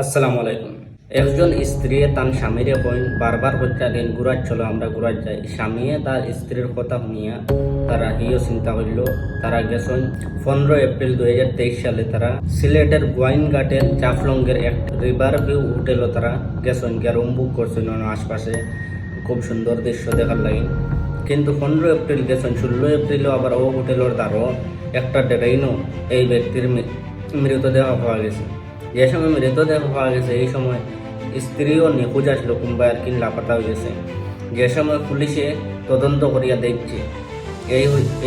আসসালামু আলাইকুম। একজন স্ত্রী তার স্বামীরে কইন বারবার হত্যা দিন ঘুরার চলো আমরা ঘুরার যাই। স্বামীয়ে তার স্ত্রীর কথা শুনিয়া তারা হিও চিন্তা করিল। তারা গেছেন 15 এপ্রিল 2023 সালে তারা সিলেটের গোয়াইনঘাটের জাফলংয়ের এক রিভার ভিউ হোটেলও তারা গেছেন, গিয়ে রুম বুক করছিল আশপাশে খুব সুন্দর দৃশ্য দেখার লাগে। কিন্তু 15 এপ্রিল গেছেন, 16 এপ্রিলও আবার ও হোটেলের দ্বারও একটা ড্রেইনও এই ব্যক্তির মৃতদেহ পাওয়া গেছে। যে সময় মৃতদেহ পাওয়া গেছে এই সময় স্ত্রীও নিখোঁজ আসলো, কিংবা আর কি লাপাতা হয়ে গেছে। যে সময় পুলিশে তদন্ত করিয়া দেখছে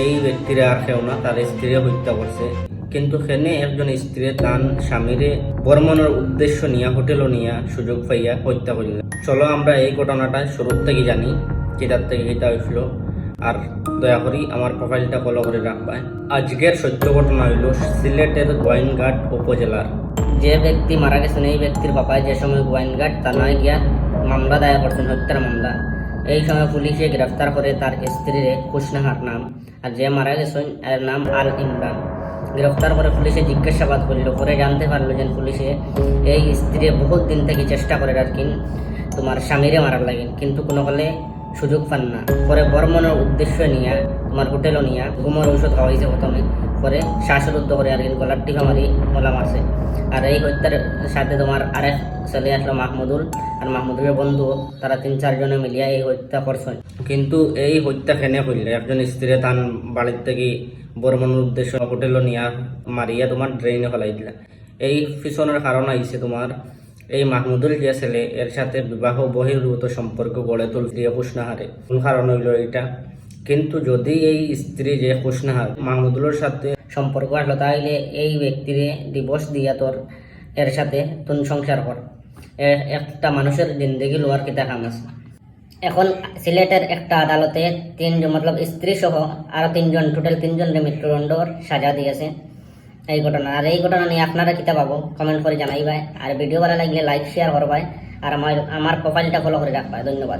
এই ব্যক্তিরা আর কেউ না, তার স্ত্রী হত্যা করছে। কিন্তু সেনে একজন স্ত্রী তার স্বামীরে বর্মনের উদ্দেশ্য নিয়ে হোটেলও নিয়ে সুযোগ পাইয়া হত্যা করিল। চলো আমরা এই ঘটনাটা শুরুর থেকে জানি, যেটার থেকে এটা হয়েছিল। আর দয়া করি আমার প্রোফাইলটা ফলো করে রাখবা। আজকের সত্য ঘটনা হইল সিলেটের গোয়াইনঘাট উপজেলার। যে ব্যক্তি মারা গেছেন এই ব্যক্তির বাবা যে সময় গোয়াইনঘাট থানায় গিয়া মামলা দায়ের করছেন, হত্যার মামলা। এই সময় পুলিশে গ্রেফতার করে তার স্ত্রীর খুশনাহার নাম, আর যে মারা গেছেন এর নাম আল ইমরান। গ্রেফতার করে পুলিশে জিজ্ঞাসাবাদ করল, পরে জানতে পারলো যে পুলিশে এই স্ত্রী বহুত দিন থেকে চেষ্টা করে আর কি তোমার স্বামীরে মারার লাগে, কিন্তু কোনো হলে সুযোগ পান না। পরে বর্মনের উদ্দেশ্য নিয়ে তোমার হোটেলও নিয়ে ঘুমের ঔষধ খাওয়াইছে প্রথমে, পরে শ্বাসরুদ্ধ করে আর কি গলার টিপা মারি গলা মারছে। আর এই হত্যার সাথে তোমার আরেক ছেলে আসলো মাহমুদুল, আর মাহমুদুলের বন্ধু, তারা 3-4 জনে মিলিয়া এই হত্যা করছেন। কিন্তু এই হত্যা কেনে করলে একজন স্ত্রী তার বাড়ির থেকে বর্মনের উদ্দেশ্য হোটেলও নিয়ে মারিয়া তোমার ড্রেইনে ফেলাই দিলা। এই পিছনের কারণ আইছে তোমার এই মাহমুদুল যে ছেলে এর সাথে বিবাহ বহির্ভূত সম্পর্ক গড়ে তুলছে খুশনাহারে। কোন কারণ হইল এটা। কিন্তু যদি এই স্ত্রী যে খুশনাহার মাহমুদুলের সাথে সম্পর্ক আসলো, তাহলে এই ব্যক্তিরে ডিভোর্স দিয়া তোর এর সাথে তুন সংসার কর। একটা মানুষের জিন্দগি লোয়ার কিতা কাম আছে। এখন সিলেটের একটা আদালতে মতলব স্ত্রী সহ আরো 3 জন, টোটাল 3 জনকে মৃত্যুদণ্ডর সাজা দিয়েছে এই ঘটনা। আর এই ঘটনা নিয়ে আপনারা কিতা পাবো কমেন্ট করে জানাইবাই। আর ভিডিও ভালো লাগলে লাইক শেয়ার করবাই, আর আমার প্রোফাইলটা ফলো করে রাখবাই। ধন্যবাদ।